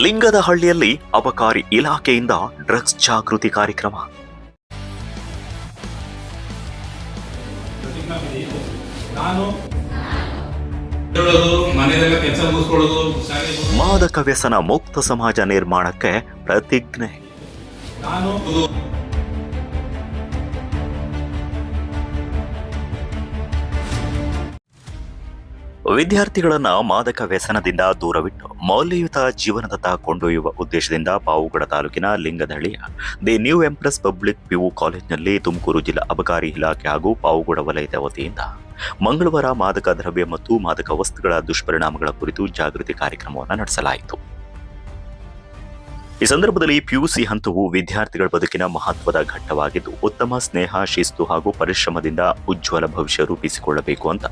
ಲಿಂಗದಹಳ್ಳಿಯಲ್ಲಿ ಅಬಕಾರಿ ಇಲಾಖೆಯಿಂದ ಡ್ರಗ್ಸ್ ಜಾಗೃತಿ ಕಾರ್ಯಕ್ರಮ. ಮಾದಕ ವ್ಯಸನ ಮುಕ್ತ ಸಮಾಜ ನಿರ್ಮಾಣಕ್ಕೆ ಪ್ರತಿಜ್ಞೆ. ವಿದ್ಯಾರ್ಥಿಗಳನ್ನ ಮಾದಕ ವ್ಯಸನದಿಂದ ದೂರವಿಟ್ಟು ಮೌಲ್ಯಯುತ ಜೀವನದತ್ತ ಕೊಂಡೊಯ್ಯುವ ಉದ್ದೇಶದಿಂದ ಪಾವಗಡ ತಾಲೂಕಿನ ಲಿಂಗದಹಳ್ಳಿಯ the New Empress Public PU ಕಾಲೇಜಿನಲ್ಲಿ ತುಮಕೂರು ಜಿಲ್ಲಾ ಅಬಕಾರಿ ಇಲಾಖೆ ಹಾಗೂ ಪಾವಗಡ ವಲಯದ ವತಿಯಿಂದ ಮಂಗಳವಾರ ಮಾದಕ ದ್ರವ್ಯ ಮತ್ತು ಮಾದಕ ವಸ್ತುಗಳ ದುಷ್ಪರಿಣಾಮಗಳ ಕುರಿತು ಜಾಗೃತಿ ಕಾರ್ಯಕ್ರಮವನ್ನು ನಡೆಸಲಾಯಿತು. ಈ ಸಂದರ್ಭದಲ್ಲಿ ಪಿಯುಸಿ ಹಂತವು ವಿದ್ಯಾರ್ಥಿಗಳ ಬದುಕಿನ ಮಹತ್ವದ ಘಟ್ಟವಾಗಿದ್ದು, ಉತ್ತಮ ಸ್ನೇಹ, ಶಿಸ್ತು ಹಾಗೂ ಪರಿಶ್ರಮದಿಂದ ಉಜ್ವಲ ಭವಿಷ್ಯ ರೂಪಿಸಿಕೊಳ್ಳಬೇಕು ಅಂತ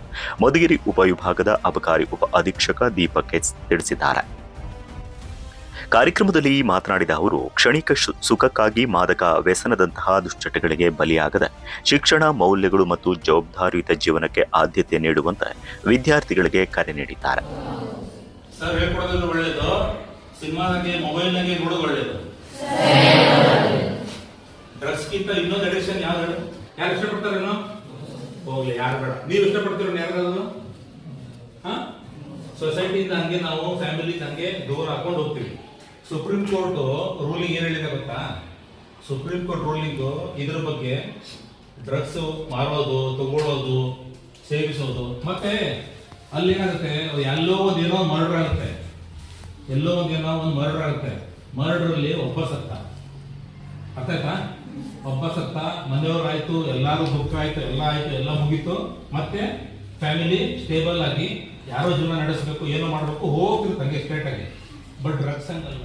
ಮಧುಗಿರಿ ಉಪವಿಭಾಗದ ಅಬಕಾರಿ ಉಪ ಅಧೀಕ್ಷಕ ದೀಪಕ್ ಎಚ್ ತಿಳಿಸಿದ್ದಾರೆ. ಕಾರ್ಯಕ್ರಮದಲ್ಲಿ ಮಾತನಾಡಿದ ಅವರು, ಕ್ಷಣಿಕ ಸುಖಕ್ಕಾಗಿ ಮಾದಕ ವ್ಯಸನದಂತಹ ದುಶ್ಚಟಗಳಿಗೆ ಬಲಿಯಾಗದ ಶಿಕ್ಷಣ, ಮೌಲ್ಯಗಳು ಮತ್ತು ಜವಾಬ್ದಾರಿಯುತ ಜೀವನಕ್ಕೆ ಆದ್ಯತೆ ನೀಡುವಂತೆ ವಿದ್ಯಾರ್ಥಿಗಳಿಗೆ ಕರೆ ನೀಡಿದ್ದಾರೆ. ಸಿನಿಮಾದಾಗೆ ಮೊಬೈಲ್ನಾಗೆ ನೋಡೋದು ಒಳ್ಳೇದು. ಡ್ರಗ್ಸ್ಗಿಂತ ಇನ್ನೊಂದು ಅಡಿಕ್ಷನ್ ಯಾರು ಇಷ್ಟಪಡ್ತಾರೇನೋ? ಹೋಗ್ಲಿ, ಯಾರು ಬೇಡ. ನೀವು ಇಷ್ಟಪಡ್ತೀರ ಯಾರು? ಸೊಸೈಟಿಯಿಂದ ಹಂಗೆ ನಾವು ಫ್ಯಾಮಿಲಿ ಹಂಗೆ ದೂರ ಹಾಕೊಂಡು ಹೋಗ್ತೀವಿ. ಸುಪ್ರೀಂ ಕೋರ್ಟ್ ರೂಲಿಂಗ್ ಏನ್ ಹೇಳಿದೆ ಗೊತ್ತಾ? ಸುಪ್ರೀಂ ಕೋರ್ಟ್ ರೂಲಿಂಗ್ ಇದ್ರ ಬಗ್ಗೆ ಡ್ರಗ್ಸ್ ಮಾರೋದು, ತಗೊಳ್ಳೋದು, ಸೇವಿಸೋದು, ಮತ್ತೆ ಅಲ್ಲೇನಾಗುತ್ತೆ, ಎಲ್ಲೋ ಒಂದೇನೋ ಮರ್ಡರ್ ಆಗುತ್ತೆ, ಎಲ್ಲೋ ಒಂದೇನೋ ಒಂದು ಮರ್ಡರ್ ಆಗುತ್ತೆ. ಮರ್ಡರಲ್ಲಿ ಒಬ್ಬ ಸತ್ತ, ಅರ್ಥ ಆಯ್ತಾ? ಒಬ್ಬ ಸತ್ತ, ಮನೆಯವರಾಯ್ತು, ಎಲ್ಲಾರು ದುಃಖ ಆಯ್ತು, ಎಲ್ಲ ಮುಗೀತು. ಮತ್ತೆ ಫ್ಯಾಮಿಲಿ ಸ್ಟೇಬಲ್ ಆಗಿ ಯಾರೋ ಜೀವನ ನಡೆಸಬೇಕು, ಏನೋ ಮಾಡಬೇಕು, ಹೋಗ್ತಿರುತ್ತೆ ಸ್ಟ್ರೇಟ್ ಆಗಿ. ಬಟ್ ಡ್ರಗ್ಸ್ ಹಂಗಲ್ಲ.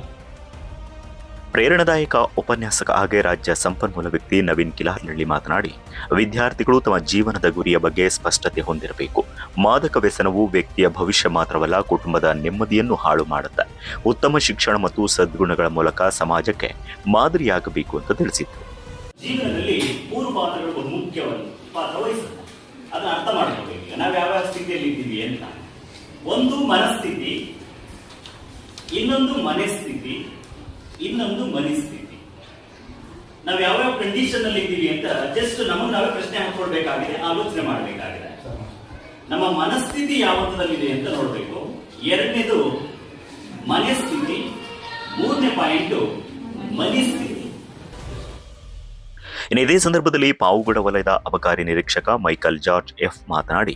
ಪ್ರೇರಣಾದಾಯಕ ಉಪನ್ಯಾಸಕ ಹಾಗೆ ರಾಜ್ಯ ಸಂಪನ್ಮೂಲ ವ್ಯಕ್ತಿ ನವೀನ್ ಕಿಲಾರ್ನಹಳ್ಳಿ ಮಾತನಾಡಿ, ವಿದ್ಯಾರ್ಥಿಗಳು ತಮ್ಮ ಜೀವನದ ಗುರಿಯ ಬಗ್ಗೆ ಸ್ಪಷ್ಟತೆ ಹೊಂದಿರಬೇಕು. ಮಾದಕ ವ್ಯಸನವು ವ್ಯಕ್ತಿಯ ಭವಿಷ್ಯ ಮಾತ್ರವಲ್ಲ, ಕುಟುಂಬದ ನೆಮ್ಮದಿಯನ್ನು ಹಾಳು ಮಾಡುತ್ತೆ. ಉತ್ತಮ ಶಿಕ್ಷಣ ಮತ್ತು ಸದ್ಗುಣಗಳ ಮೂಲಕ ಸಮಾಜಕ್ಕೆ ಮಾದರಿಯಾಗಬೇಕು ಅಂತ ತಿಳಿಸಿದರು. ಜೀವನದಲ್ಲಿ ಮೂರು ಪಾತ್ರಗಳು ಮುಖ್ಯವಾಗಿ ಪಾತ್ರ ವಹಿಸುತ್ತೆ. ಅದನ್ನ ಅರ್ಥ ಮಾಡ್ಕೋಬೇಕು. ನಾವು ಯಾವ ಸ್ಥಿತಿಯಲ್ಲಿ ಇದ್ದೀವಿ ಅಂತ. ಒಂದು ಮನಸ್ಥಿತಿ, ಇನ್ನೊಂದು ಮನೆಸ್ಥಿತಿ, ಇನ್ನೊಂದು ಮನಸ್ಥಿತಿ. ನಾವು ಯಾವ್ಯಾವ ಕಂಡೀಷನ್ ಅಲ್ಲಿ ಇದ್ದೀವಿ ಅಂತ ಜಸ್ಟ್ ನಮಗೆ ನಾವೇ ಪ್ರಶ್ನೆ ಹಾಕೊಳ್ಬೇಕಾಗಿದೆ, ಆಲೋಚನೆ ಮಾಡಬೇಕಾಗಿದೆ. ನಮ್ಮ ಮನಸ್ಥಿತಿ ಯಾವ ಹಂತದಲ್ಲಿದೆ ಅಂತ ನೋಡ್ಬೇಕು. ಎರಡನೇದು ಮನಸ್ಥಿತಿ, ಮೂರನೇ ಪಾಯಿಂಟ್ ಮನಸ್ಥಿತಿ. ಇದೇ ಸಂದರ್ಭದಲ್ಲಿ ಪಾವಗಡ ವಲಯದ ಅಬಕಾರಿ ನಿರೀಕ್ಷಕ ಮೈಕಲ್ ಜಾರ್ಜ್ ಎಫ್ ಮಾತನಾಡಿ,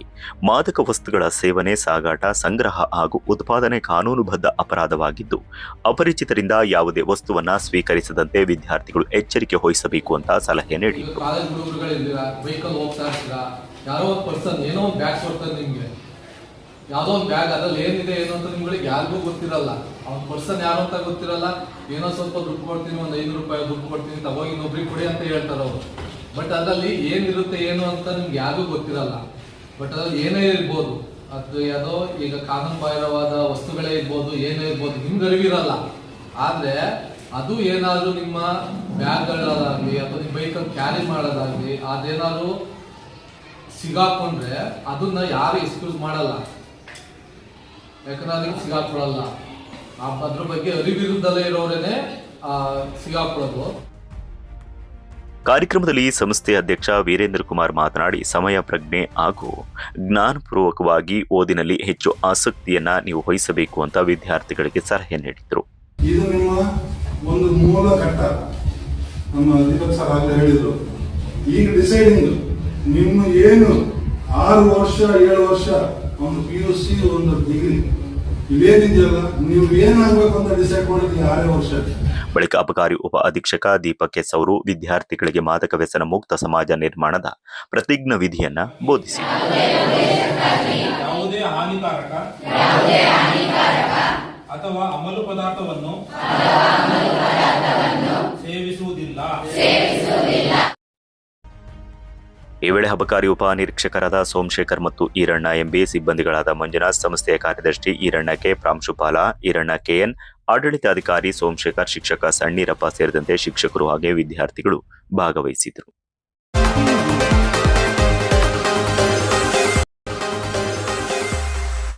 ಮಾದಕ ವಸ್ತುಗಳ ಸೇವನೆ, ಸಾಗಾಟ, ಸಂಗ್ರಹ ಹಾಗೂ ಉತ್ಪಾದನೆ ಕಾನೂನುಬದ್ಧ ಅಪರಾಧವಾಗಿದ್ದು, ಅಪರಿಚಿತರಿಂದ ಯಾವುದೇ ವಸ್ತುವನ್ನ ಸ್ವೀಕರಿಸದಂತೆ ವಿದ್ಯಾರ್ಥಿಗಳು ಎಚ್ಚರಿಕೆ ವಹಿಸಬೇಕು ಅಂತ ಸಲಹೆ ನೀಡಿದರು. ಯಾವುದೋ ಒಂದು ಬ್ಯಾಗ್, ಅದ್ರಲ್ಲಿ ಏನಿದೆ ಏನು ಅಂತ ನಿಮ್ಗಳಿಗೆ ಯಾರಿಗೂ ಗೊತ್ತಿರಲ್ಲ. ಅವ್ನ ಪರ್ಸನ್ ಯಾರು ಅಂತ ಗೊತ್ತಿರಲ್ಲ. ಏನೋ ಸ್ವಲ್ಪ ದುಡ್ಡು ಕೊಡ್ತೀನಿ, ಒಂದು 5 ರೂಪಾಯಿ ದುಡ್ಡು ಕೊಡ್ತೀನಿ, ತಗೋಗಿ ಇನ್ನೊಬ್ರಿಗೆ ಕೊಡಿ ಅಂತ ಹೇಳ್ತಾರೆ ಅವರು. ಬಟ್ ಅದರಲ್ಲಿ ಏನಿರುತ್ತೆ ಏನು ಅಂತ ನಿಮ್ಗೆ ಯಾರಿಗೂ ಗೊತ್ತಿರಲ್ಲ. ಬಟ್ ಅದ್ರಲ್ಲಿ ಏನೇ ಇರ್ಬೋದು, ಅದು ಯಾವುದೋ ಈಗ ಕಾನೂನು ಬಾಹಿರವಾದ ವಸ್ತುಗಳೇ ಇರ್ಬೋದು, ಏನೇ ಇರ್ಬೋದು, ನಿಮ್ಗೆ ಅರಿವಿರಲ್ಲ. ಆದ್ರೆ ಅದು ಏನಾದ್ರು ನಿಮ್ಮ ಬ್ಯಾಗ್ಗಳಾಗಲಿ ಅಥವಾ ನಿಮ್ಮ ಬೈಕಲ್ಲಿ ಕ್ಯಾರಿ ಮಾಡೋದಾಗ್ಲಿ, ಅದೇನಾದ್ರು ಸಿಗಾಕೊಂಡ್ರೆ ಅದನ್ನ ಯಾರು ಎಕ್ಸ್ಕ್ಯೂಸ್ ಮಾಡಲ್ಲ, ಯಾಕಂದ್ರೆ ಸಿಗಾಕೊಳ್ಳಲ್ಲ. ಅದ್ರ ಬಗ್ಗೆ ಅರಿವಿರುದ್ದಲೇ ಇರೋರೇನೆ ಸಿಗಾಕೊಳ್ಳೋದು. ಕಾರ್ಯಕ್ರಮದಲ್ಲಿ ಸಂಸ್ಥೆಯ ಅಧ್ಯಕ್ಷ ವೀರೇಂದ್ರ ಕುಮಾರ್ ಮಾತನಾಡಿ, ಸಮಯ ಪ್ರಜ್ಞೆ ಹಾಗೂ ಜ್ಞಾನಪೂರ್ವಕವಾಗಿ ಓದಿನಲ್ಲಿ ಹೆಚ್ಚು ಆಸಕ್ತಿಯನ್ನ ನೀವು ವಹಿಸಬೇಕು ಅಂತ ವಿದ್ಯಾರ್ಥಿಗಳಿಗೆ ಸಲಹೆ ನೀಡಿದರು. ಇದು ನಿಮ್ಮ ಒಂದು ಮೂಲ ಘಟ್ಟ. ನಮ್ಮ ದೀಪಕ್ ಸರ್ ಆಗಲೇ ಹೇಳಿದ್ರು, ಈಗ ಡಿಸೈಡಿಂಗ್ ನಿಮ್ಮ ಏನು 6 ವರ್ಷ 7 ವರ್ಷ ಒಂದು PUC, ಒಂದು ಡಿಗ್ರಿ ಇವೇನಿದೆಯಲ್ಲ, ನೀವು ಏನಾಗಬೇಕು ಅಂತ ಡಿಸೈಡ್ ಮಾಡೋದು 6 ವರ್ಷ. ಬಳಿಕ ಅಬಕಾರಿ ಉಪ ಅಧೀಕ್ಷಕ ದೀಪಕ್ ಎಸ್ ಅವರು ವಿದ್ಯಾರ್ಥಿಗಳಿಗೆ ಮಾದಕ ವ್ಯಸನ ಮುಕ್ತ ಸಮಾಜ ನಿರ್ಮಾಣದ ಪ್ರತಿಜ್ಞಾ ವಿಧಿಯನ್ನ ಬೋಧಿಸಿದರು. ಯಾವುದೇ ಹಾನಿಕಾರಕ ಅಥವಾ ಅಮಲು ಪದಾರ್ಥವನ್ನು ಸೇವಿಸುವುದಿಲ್ಲ. ಈ ವೇಳೆ ಅಬಕಾರಿ ಉಪ ನಿರೀಕ್ಷಕರಾದ ಸೋಮಶೇಖರ್ ಮತ್ತು ಈರಣ್ಣ ಎಂಬಿ, ಸಿಬ್ಬಂದಿಗಳಾದ ಮಂಜುನಾಥ್, ಸಂಸ್ಥೆಯ ಕಾರ್ಯದರ್ಶಿ ಈರಣ್ಣ ಕೆ, ಪ್ರಾಂಶುಪಾಲ ಈರಣ್ಣ ಕೆಎನ್, ಆಡಳಿತಾಧಿಕಾರಿ ಸೋಮಶೇಖರ್, ಶಿಕ್ಷಕ ಸಣ್ಣೀರಪ್ಪ ಸೇರಿದಂತೆ ಶಿಕ್ಷಕರು ಹಾಗೆ ವಿದ್ಯಾರ್ಥಿಗಳು ಭಾಗವಹಿಸಿದರು.